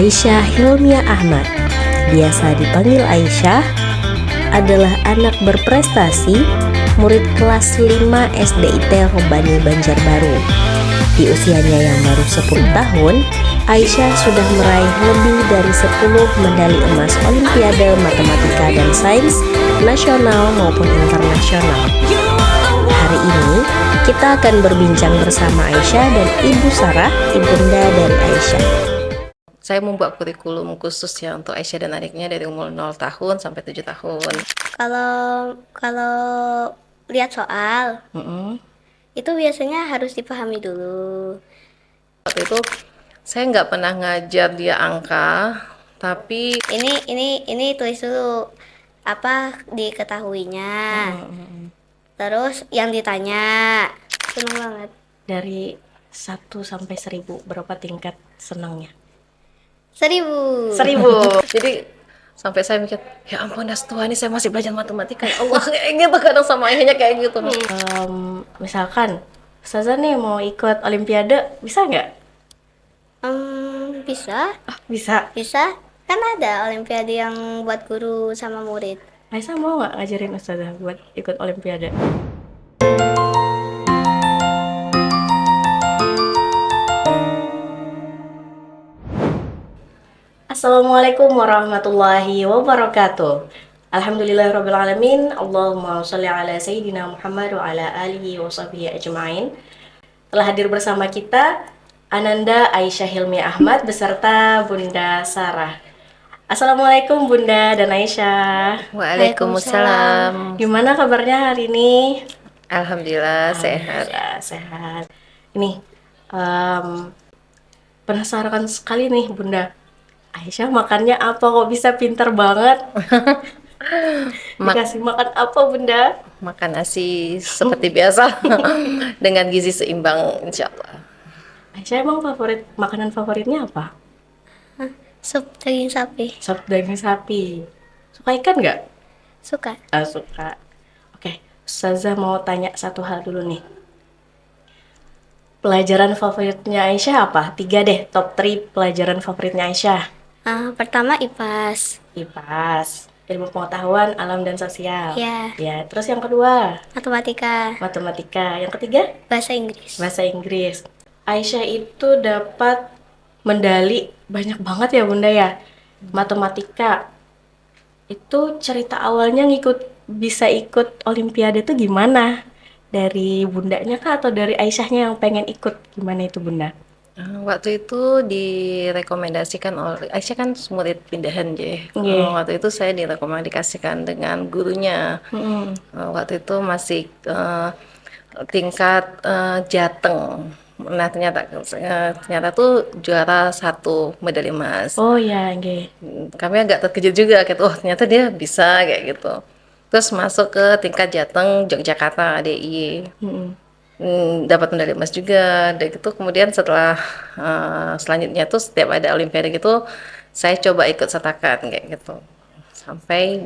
Aisyah Hilmiah Ahmad, biasa dipanggil Aisyah, adalah anak berprestasi, murid kelas 5 SDIT Robani Banjarbaru. Di usianya yang baru 10 tahun, Aisyah sudah meraih lebih dari 10 medali emas Olimpiade Matematika dan Sains nasional maupun internasional. Hari ini, kita akan berbincang bersama Aisyah dan Ibu Sarah, ibunda dari Aisyah. Saya membuat kurikulum khusus ya untuk Aisyah dan adiknya dari umur 0 tahun sampai 7 tahun. Kalau lihat soal itu biasanya harus dipahami dulu. Waktu itu saya nggak pernah ngajar dia angka, tapi Ini tulis dulu apa diketahuinya. Terus yang ditanya. Seneng banget. Dari 1 sampai 1000, berapa tingkat senangnya? 1000. jadi sampai saya mikir, ya ampun Tuhan, ini saya masih belajar matematika, ya Allah, kayak gitu kadang sama ayahnya kayak gitu. Misalkan Ustazah nih mau ikut Olimpiade, bisa nggak? Bisa. Bisa. Kan ada olimpiade yang buat guru sama murid. Aisyah mau nggak ngajarin Ustazah buat ikut Olimpiade? Assalamualaikum warahmatullahi wabarakatuh. Alhamdulillahirrabbilalamin. Allahumma sholli ala Sayyidina Muhammad wa ala alihi wa sahbihi ajma'in. Telah hadir bersama kita Ananda Aisyah Hilmiah Ahmad beserta Bunda Sarah. Assalamualaikum Bunda dan Aisyah. Waalaikumsalam. Gimana kabarnya hari ini? Alhamdulillah sehat. Alhamdulillah, sehat. Ini penasaran sekali nih Bunda. Aisyah makannya apa kok bisa pinter banget? Dikasih makan apa Bunda? Makan nasi seperti biasa dengan gizi seimbang insya Allah. Aisyah emang makanan favoritnya apa? Sup daging sapi. Sop daging sapi. Suka ikan nggak? Suka. Suka. Oke, Ustazah mau tanya satu hal dulu nih. Pelajaran favoritnya Aisyah apa? 3 deh, top 3 pelajaran favoritnya Aisyah. Pertama IPAS. IPAS, ilmu pengetahuan alam dan sosial. Ya. Ya, terus yang kedua, Matematika. matematika. Yang ketiga, Bahasa Inggris. bahasa Inggris. Aisyah itu dapat medali banyak banget ya Bunda ya. Matematika. Itu cerita awalnya bisa ikut Olimpiade itu gimana? Dari bundanya kah atau dari Aisyahnya yang pengen ikut? Gimana itu Bunda? Waktu itu direkomendasikan oleh Aisyah, kan murid pindahan je. Waktu itu saya direkomendasikan dengan gurunya. Waktu itu masih tingkat Jateng. Nah ternyata tuh juara 1 medali emas. Oh ya, nggih. Kami agak terkejut juga, kayak ternyata dia bisa kayak gitu. Terus masuk ke tingkat Jateng Yogyakarta DIY. Dapat medali emas juga. Dan itu kemudian setelah selanjutnya tuh setiap ada olimpiade gitu saya coba ikut sertakan kayak gitu sampai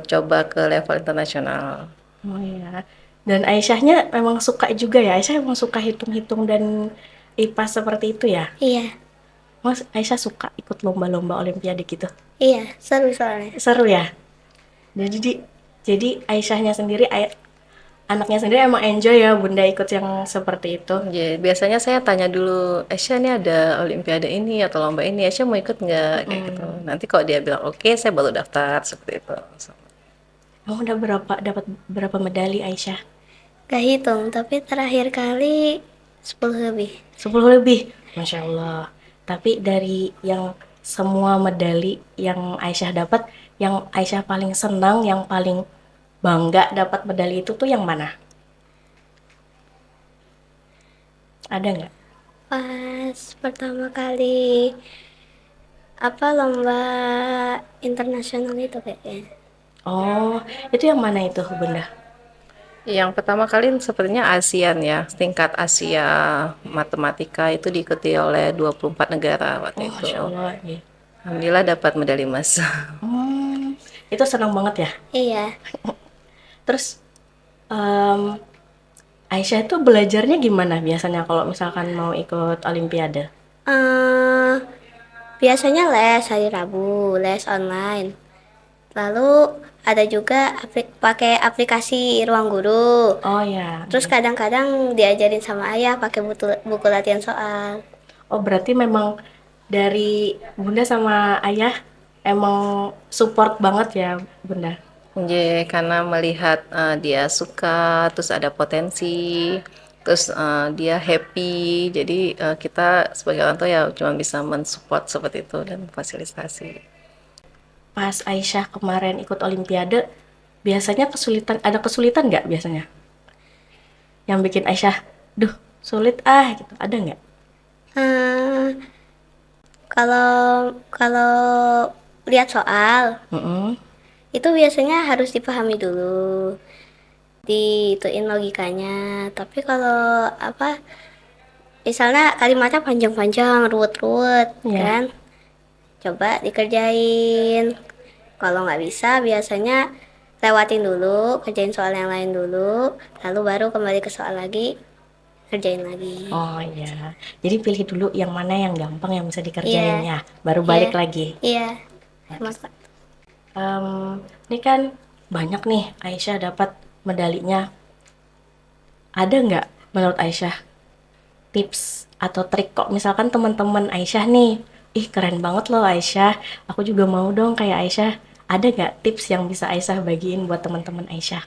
coba ke level internasional. Oh iya. Dan Aisyahnya memang suka juga ya. Aisyah memang suka hitung-hitung dan IPAS seperti itu ya. Iya. Mas Aisyah suka ikut lomba-lomba olimpiade gitu. Iya, seru soalnya. Seru ya. Jadi Aisyahnya sendiri anaknya sendiri emang enjoy ya Bunda ikut yang seperti itu. Ya, biasanya saya tanya dulu, Aisyah ini ada olimpiade ini atau lomba ini, Aisyah mau ikut nggak kayak gitu. Nanti kalau dia bilang oke, saya baru daftar seperti itu. Emang udah dapat berapa medali Aisyah? Gak hitung, tapi terakhir kali 10 lebih. 10 lebih. Masya Allah. Tapi dari yang semua medali yang Aisyah dapat, yang Aisyah paling senang, yang paling bangga dapat medali itu tuh yang mana? Ada nggak? Pas pertama kali lomba internasional itu kayaknya. Oh, itu yang mana itu Bunda? Yang pertama kali sepertinya ASEAN ya, tingkat Asia matematika itu diikuti oleh 24 negara waktu itu. Masya Allah. Iya. Alhamdulillah dapat medali emas. Itu senang banget ya? Iya. Terus Aisyah itu belajarnya gimana biasanya kalau misalkan mau ikut Olimpiade? Biasanya les hari Rabu, les online. Lalu ada juga pakai aplikasi Ruang Guru. Oh ya. Terus kadang-kadang diajarin sama ayah pakai buku latihan soal. Oh berarti memang dari Bunda sama Ayah emang support banget ya Bunda? Jadi karena melihat dia suka, terus ada potensi, terus dia happy, jadi kita sebagai orang tua ya cuma bisa mensupport seperti itu dan fasilitasi. Pas Aisyah kemarin ikut Olimpiade, biasanya ada kesulitan nggak biasanya? Yang bikin Aisyah, duh sulit gitu, ada nggak? Hmm, kalau kalau lihat soal Mm-mm. itu biasanya harus dipahami dulu, dituin logikanya. Tapi kalau apa, misalnya kalimatnya panjang-panjang, ruwet-ruwet, Iya. kan? Coba dikerjain. Kalau nggak bisa, biasanya lewatin dulu, kerjain soal yang lain dulu, lalu baru kembali ke soal lagi, kerjain lagi. Oh iya, jadi pilih dulu yang mana yang gampang yang bisa dikerjain Iya, ya, baru iya, balik lagi. iya. Sama, Kak. Ini kan banyak nih Aisyah dapat medalinya. Ada nggak menurut Aisyah tips atau trik kok misalkan teman-teman Aisyah nih, ih keren banget loh Aisyah, aku juga mau dong kayak Aisyah. Ada nggak tips yang bisa Aisyah bagiin buat teman-teman Aisyah?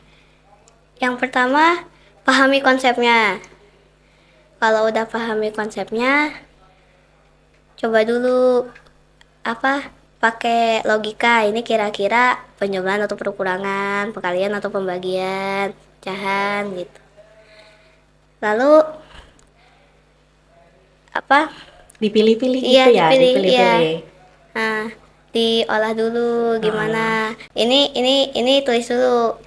Yang pertama, pahami konsepnya. Kalau udah pahami konsepnya, coba dulu apa pakai logika. Ini kira-kira penjumlahan atau perkurangan, perkalian atau pembagian, pecahan gitu. Lalu apa? Dipilih-pilih Iya, gitu ya, dipilih, iya. dipilih-pilih. Nah, diolah dulu gimana. Ini tulis dulu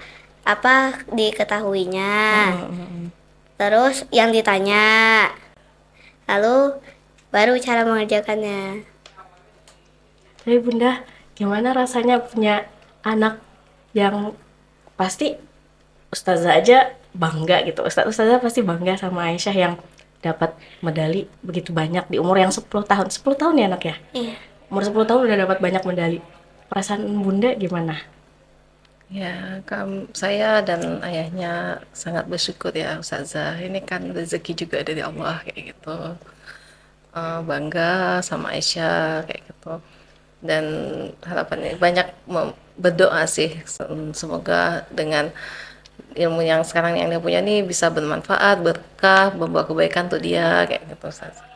apa diketahuinya. Terus yang ditanya. Lalu baru cara mengerjakannya. Tapi Bunda, gimana rasanya punya anak yang pasti Ustazah aja bangga gitu. Ustazah pasti bangga sama Aisyah yang dapat medali begitu banyak di umur yang 10 tahun. 10 tahun ya anak ya? Iya. Umur 10 tahun udah dapat banyak medali. Perasaan Bunda gimana? Ya, saya dan ayahnya sangat bersyukur ya Ustazah. Ini kan rezeki juga dari Allah kayak gitu. Bangga sama Aisyah kayak gitu. Dan harapannya banyak berdoa sih, semoga dengan ilmu yang sekarang yang dia punya nih bisa bermanfaat, berkah, membawa kebaikan untuk dia kayak gitu Ustazah.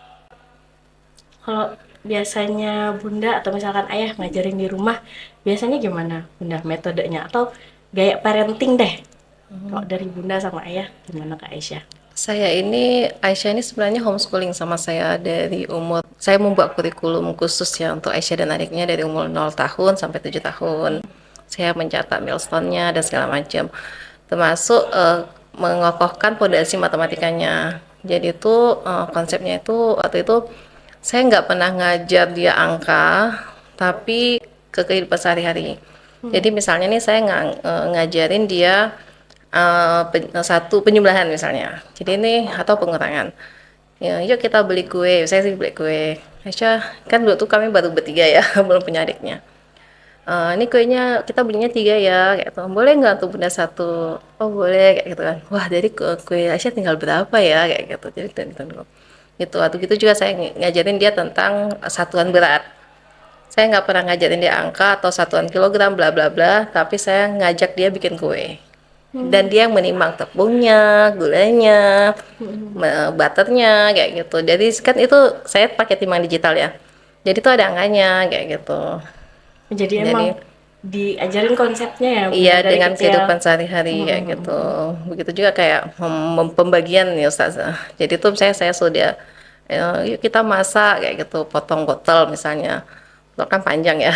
Kalau biasanya Bunda atau misalkan Ayah ngajarin di rumah, biasanya gimana Bunda metodenya? Atau gaya parenting deh? Kalau dari Bunda sama Ayah, gimana Kak Aisyah? Aisyah ini sebenarnya homeschooling sama saya dari umur, saya membuat kurikulum khusus ya untuk Aisyah dan adiknya dari umur 0 tahun sampai 7 tahun. Saya mencatat milestone-nya dan segala macam. Termasuk mengokohkan pondasi matematikanya. Jadi itu konsepnya itu waktu itu saya nggak pernah ngajar dia angka, tapi ke kehidupan sehari-hari. Jadi misalnya nih saya ngajarin dia satu penjumlahan misalnya. Jadi ini atau pengurangan. Ya, yuk kita beli kue. Saya sih beli kue. Aisyah, kan dulu tuh kami baru bertiga ya, belum punya adiknya. Ini kuenya kita belinya 3 ya, kayak gitu. Boleh nggak untuk bunda satu? Oh boleh, kayak gitu kan. Wah dari kue Aisyah tinggal berapa ya, kayak gitu. Jadi dulu. Gitu. Atau gitu juga saya ngajarin dia tentang satuan berat. Saya nggak pernah ngajarin dia angka atau satuan kilogram bla bla bla, tapi saya ngajak dia bikin kue. Dan dia yang menimbang tepungnya, gulanya, butternya, kayak gitu. Jadi kan itu saya pakai timbang digital ya. Jadi itu ada angkanya, kayak gitu. Jadi emang diajarin konsepnya ya Bunda, Iya, dari dengan kecil. kehidupan sehari-hari kayak gitu. Begitu juga kayak pembagian ya Ustazah. Jadi tuh saya suruh dia, yuk kita masak kayak gitu, potong botol misalnya. Botol kan panjang ya.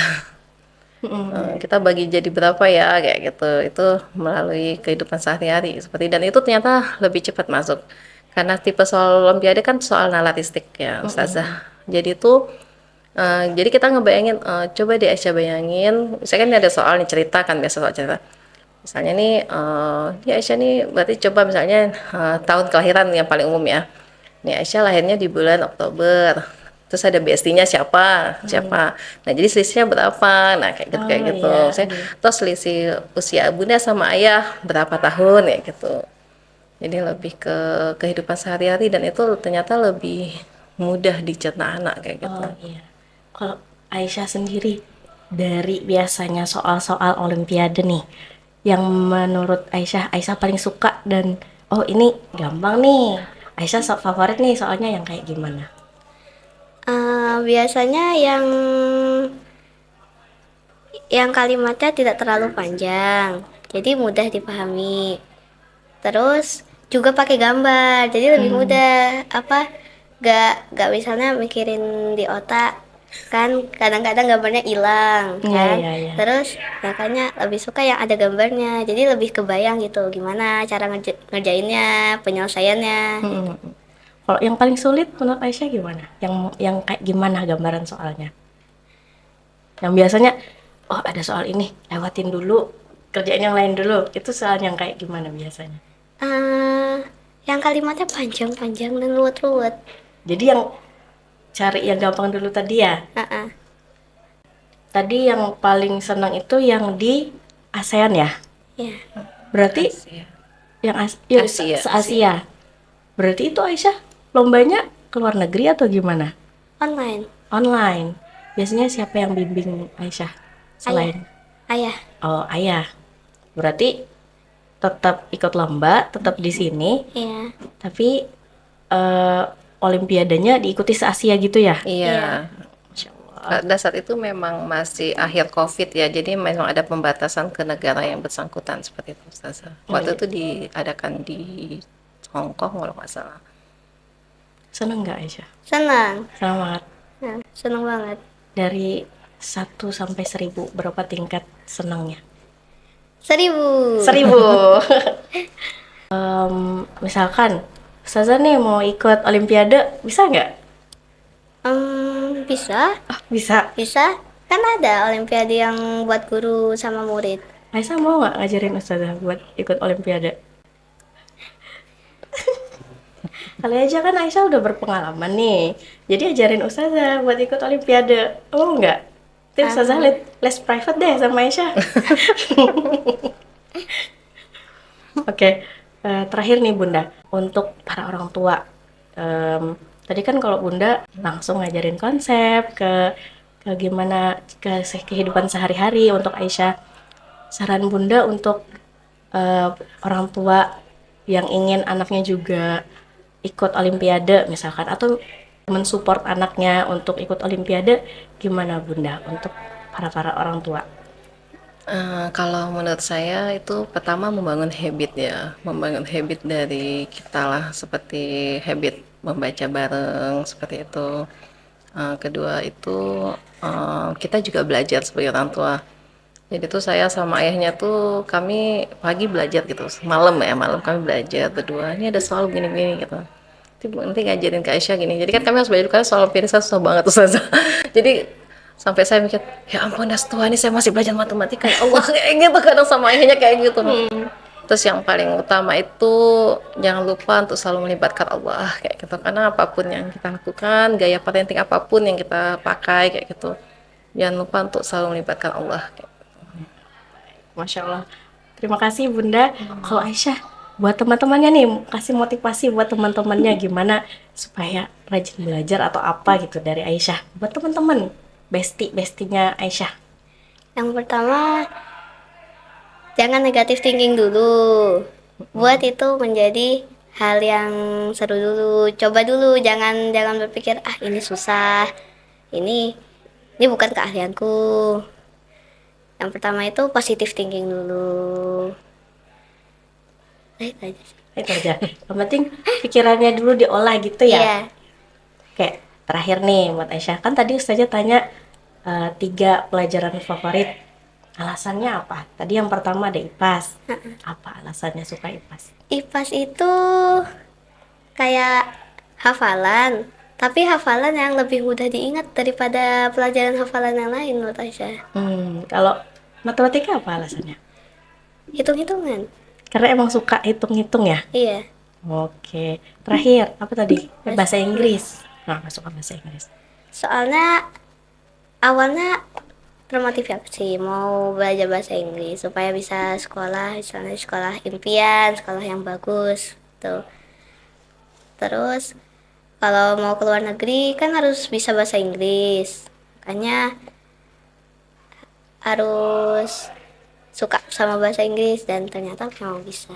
Kita bagi jadi berapa ya kayak gitu. Itu melalui kehidupan sehari-hari seperti, dan itu ternyata lebih cepat masuk. Karena tipe soal olimpiade kan soal analitik ya Ustazah. Jadi itu jadi kita ngebayangin, coba deh Aisyah bayangin, misalkan ini ada soal nih cerita kan, biasa soal cerita. Misalnya nih, ya Aisyah nih berarti coba misalnya tahun kelahiran yang paling umum ya. Nih Aisyah lahirnya di bulan Oktober. terus ada bestinya siapa siapa, nah jadi selisihnya berapa, nah kayak gitu. iya, Terus selisih usia bunda sama ayah berapa tahun ya gitu. Jadi lebih ke kehidupan sehari-hari dan itu ternyata lebih mudah dicerna anak kayak gitu. Oh iya. Kalau Aisyah sendiri dari biasanya soal-soal Olimpiade nih, yang menurut Aisyah paling suka dan oh ini gampang nih. Aisyah favorit nih soalnya yang kayak gimana? Biasanya yang kalimatnya tidak terlalu panjang, jadi mudah dipahami. Terus juga pakai gambar, jadi lebih mudah. Gak misalnya mikirin di otak, kan kadang-kadang gambarnya hilang Iya, kan. iya, iya. Terus makanya lebih suka yang ada gambarnya, jadi lebih kebayang gitu gimana cara ngerjainnya, penyelesaiannya. Mm-mm. Kalau yang paling sulit menurut Aisyah gimana? Yang kayak gimana gambaran soalnya? Yang biasanya oh ada soal ini, lewatin dulu, kerjain yang lain dulu. Itu soal yang kayak gimana biasanya? eh yang kalimatnya panjang-panjang dan ruwet-ruwet. Jadi yang cari yang gampang dulu tadi ya. Ah, Tadi yang paling senang itu yang di ASEAN ya. ya, Berarti Asia. yang ya, Asia. se-Asia. Berarti itu Aisyah lombanya ke luar negeri atau gimana? online. Online. Biasanya siapa yang bimbing Aisyah selain? Ayah. Oh, ayah. Berarti tetap ikut lomba, tetap di sini, Iya. tapi eh, olimpiadanya diikuti se-Asia gitu ya? Iya. Masya Allah. Pada saat itu memang masih akhir COVID ya, jadi memang ada pembatasan ke negara yang bersangkutan seperti itu, Ustazah. Waktu itu diadakan di Hong Kong kalau nggak salah. Seneng nggak Aisyah? Senang. Senang banget. Nah, senang banget. Dari 1 sampai 1000 berapa tingkat senangnya? 1000. 1000. Misalkan Ustazah nih mau ikut olimpiade, bisa nggak? Bisa, Bisa. bisa. Kan ada olimpiade yang buat guru sama murid. Aisyah mau nggak ngajarin Ustazah buat ikut olimpiade? Kali aja kan Aisyah udah berpengalaman nih. Jadi ajarin Ustazah buat ikut olimpiade. Oh nggak? Nanti Ustazah les private deh sama Aisyah. Oke, terakhir nih Bunda, untuk para orang tua. Tadi kan kalau Bunda langsung ngajarin konsep ke gimana kehidupan sehari-hari untuk Aisyah. Saran Bunda untuk orang tua yang ingin anaknya juga ikut olimpiade misalkan atau mensupport anaknya untuk ikut olimpiade, gimana Bunda untuk para orang tua? Kalau menurut saya itu pertama membangun habit ya, membangun habit dari kita lah, seperti habit membaca bareng seperti itu. Kedua itu kita juga belajar sebagai orang tua. Jadi tuh saya sama ayahnya tuh kami pagi belajar gitu, malam kami belajar berdua. Ini ada soal gini-gini gitu. Nanti ngajarin ke Aisyah gini. Jadi kan kami harus belajar karena soal pirsa susah banget tuh Ustazah. Jadi sampai saya mikir, ya ampun Tua ini saya masih belajar matematika ya Allah kayak gitu kadang sama ayahnya kayak gitu. Terus yang paling utama itu jangan lupa untuk selalu melibatkan Allah kayak gitu, karena apapun yang kita lakukan, gaya parenting apapun yang kita pakai kayak gitu, jangan lupa untuk selalu melibatkan Allah kayak gitu. Masya Allah. Terima kasih Bunda. Kalau Aisyah, buat teman-temannya nih, kasih motivasi buat teman-temannya gimana supaya rajin belajar atau apa gitu dari Aisyah. Buat teman-teman, bestinya Aisyah. Yang pertama, jangan negatif thinking dulu. Buat itu menjadi hal yang seru dulu. Coba dulu, jangan berpikir ini susah. Ini bukan keahlianku. Yang pertama itu positive thinking dulu. Itu aja sih. Itu aja. Yang penting pikirannya dulu diolah gitu ya. Iya. Oke, terakhir nih buat Aisyah. Kan tadi Ustazah tanya 3 pelajaran favorit. Alasannya apa? Tadi yang pertama ada IPAS. Apa alasannya suka IPAS? IPAS itu kayak hafalan, tapi hafalan yang lebih mudah diingat daripada pelajaran hafalan yang lain menurut Aisyah. Kalau matematika apa alasannya? Hitung-hitungan. Karena emang suka hitung-hitung ya? Iya. Oke. Terakhir, apa tadi? Bahasa Inggris. Nah, nggak suka bahasa Inggris. Soalnya awalnya termotivasi mau belajar bahasa Inggris supaya bisa sekolah, misalnya sekolah impian, sekolah yang bagus tuh. Terus kalau mau ke luar negeri kan harus bisa bahasa Inggris, makanya harus suka sama bahasa Inggris dan ternyata mau bisa.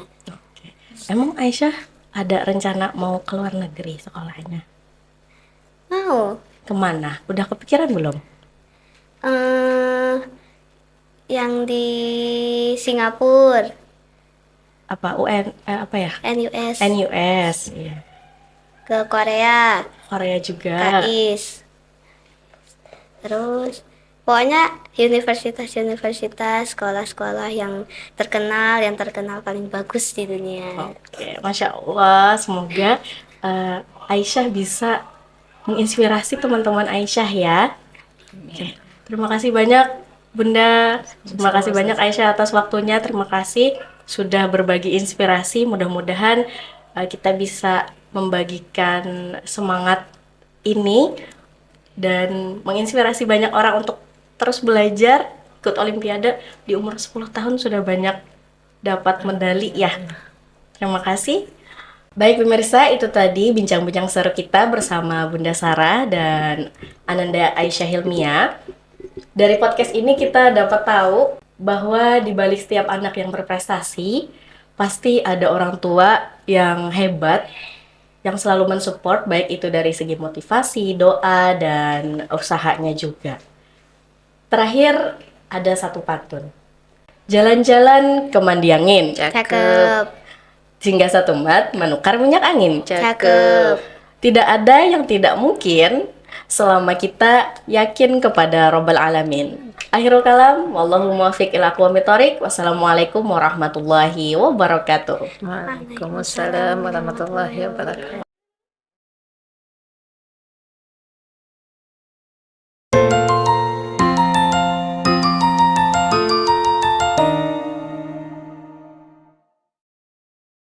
Emang Aisyah ada rencana mau ke luar negeri sekolahnya? Mau Kemana? Udah kepikiran belum? eh yang di Singapura, Apa UN? Apa ya? NUS, NUS. Iya. ke Korea, Korea juga. KIS. Terus pokoknya universitas-universitas, sekolah-sekolah yang terkenal paling bagus di dunia. Oke, Masya Allah. Semoga Aisyah bisa menginspirasi teman-teman Aisyah ya. Oke. Terima kasih banyak Bunda. Terima kasih banyak Aisyah atas waktunya. Terima kasih sudah berbagi inspirasi. Mudah-mudahan kita bisa membagikan semangat ini dan menginspirasi banyak orang untuk terus belajar. Ikut Olimpiade di umur 10 tahun sudah banyak dapat medali ya. Terima kasih. Baik pemirsa, itu tadi bincang-bincang seru kita bersama Bunda Sarah dan Ananda Aisyah Hilmia. Dari podcast ini kita dapat tahu bahwa di balik setiap anak yang berprestasi, pasti ada orang tua yang hebat, yang selalu mensupport, baik itu dari segi motivasi, doa, dan usahanya juga. Terakhir, ada satu pantun. Jalan-jalan ke Mandiangin, Cakep. singgah satu mat menukar minyak angin. Cakep. Tidak ada yang tidak mungkin selama kita yakin kepada Rabbal Alamin. Akhirul kalam, wallahu muwaffiq ila aqwamit thoriq. Wassalamualaikum warahmatullahi wabarakatuh. Waalaikumsalam warahmatullahi wabarakatuh.